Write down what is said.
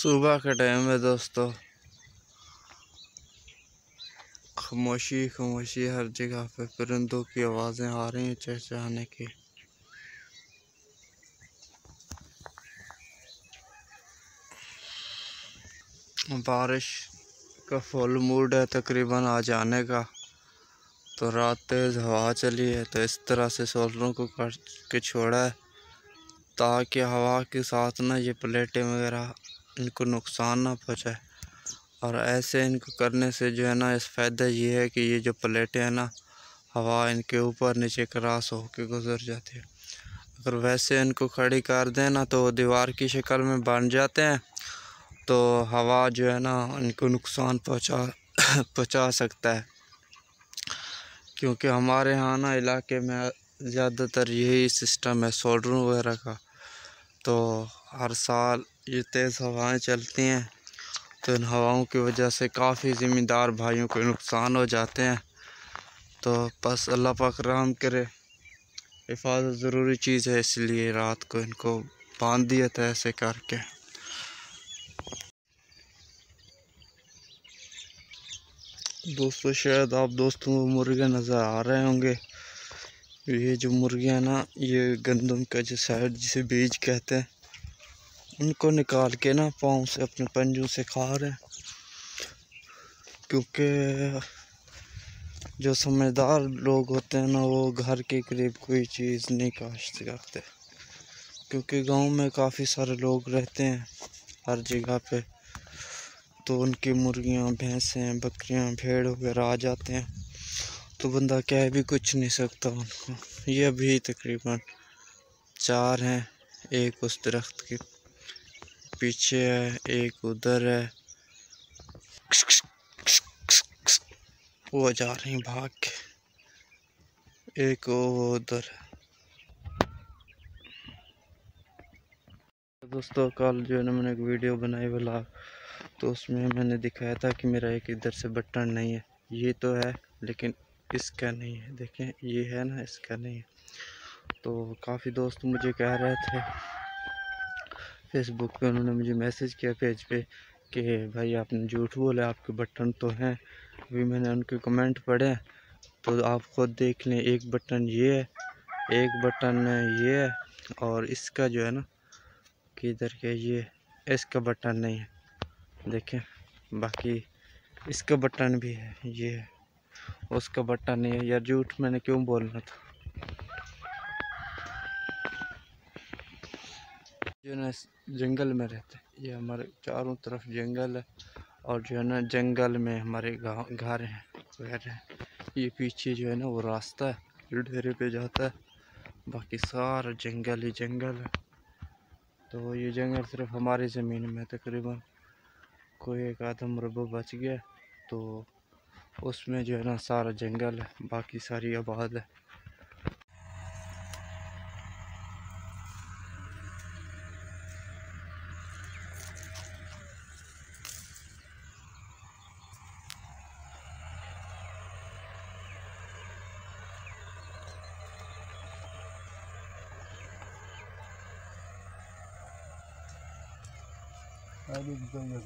सुबह का टाइम है दोस्तों। खामोशी खामोशी हर जगह पे परिंदों की आवाज़ें आ रही हैं चहचहाने की। बारिश का फुल मूड है तकरीबन आ जाने का। तो रात तेज़ हवा चली है तो इस तरह से सोलरों को काट के छोड़ा है ताकि हवा के साथ ना ये प्लेटें वगैरह इनको नुकसान ना पहुँचाए। और ऐसे इनको करने से जो है ना इस फ़ायदा ये है कि ये जो प्लेटें हैं ना हवा इनके ऊपर नीचे क्रॉस होके गुजर जाती है। अगर वैसे इनको खड़ी कर दें ना तो दीवार की शक्ल में बन जाते हैं तो हवा जो है ना इनको नुकसान पहुंचा सकता है। क्योंकि हमारे यहाँ ना इलाके में ज़्यादातर यही सिस्टम है सोलरों वगैरह का। तो हर साल ये तेज़ हवाएं चलती हैं तो इन हवाओं की वजह से काफ़ी ज़मींदार भाइयों को नुकसान हो जाते हैं। तो बस अल्लाह पाक रहम करे। हिफाजत ज़रूरी चीज़ है इसलिए रात को इनको बांध दिया था ऐसे करके। दोस्तों शायद आप दोस्तों को मुर्गे नज़र आ रहे होंगे। ये जो मुर्गे हैं ना ये गंदम का जो साइड जिसे बीज कहते हैं उनको निकाल के ना पाँव से अपने पंजों से खा रहे हैं। क्योंकि जो समझदार लोग होते हैं ना वो घर के करीब कोई चीज़ नहीं काश्त करते। क्योंकि गांव में काफ़ी सारे लोग रहते हैं हर जगह पे। तो उनकी मुर्गियां भैंसें बकरियां भेड़ वगैरह आ जाते हैं तो बंदा कह भी कुछ नहीं सकता उनको। ये अभी तकरीबन 4 हैं। एक उस दरख्त के पीछे है, एक उधर है। वो जा रही भाग के, एक वो उधर है। दोस्तों कल जो है ना मैंने एक वीडियो बनाई व्लॉग तो उसमें मैंने दिखाया था कि मेरा एक इधर से बटन नहीं है। ये तो है लेकिन इसका नहीं है। देखें ये है ना इसका नहीं है। तो काफ़ी दोस्त मुझे कह रहे थे फेसबुक पे, उन्होंने मुझे मैसेज किया पेज पे कि भाई आपने झूठ बोला आपके बटन तो हैं। अभी मैंने उनके कमेंट पढ़े तो आप खुद देख लें। एक बटन ये है, एक बटन ये है और इसका जो है ना किधर के ये इसका बटन नहीं है। देखें बाकी इसका बटन भी है, ये है, उसका बटन नहीं है। यार झूठ मैंने क्यों बोलना था। जो ना जंगल में रहते हैं, ये हमारे चारों तरफ जंगल है और जो है ना जंगल में हमारे गाँव घर हैं वगैरह हैं। ये पीछे जो है ना वो रास्ता है जो डेरे पे जाता है। बाकी सारा जंगल ही जंगल है। तो ये जंगल सिर्फ हमारी ज़मीन में तकरीबन कोई एक आधा मुरब्बा बच गया तो उसमें जो है ना सारा जंगल है, बाकी सारी आबाद है। अभी तो ये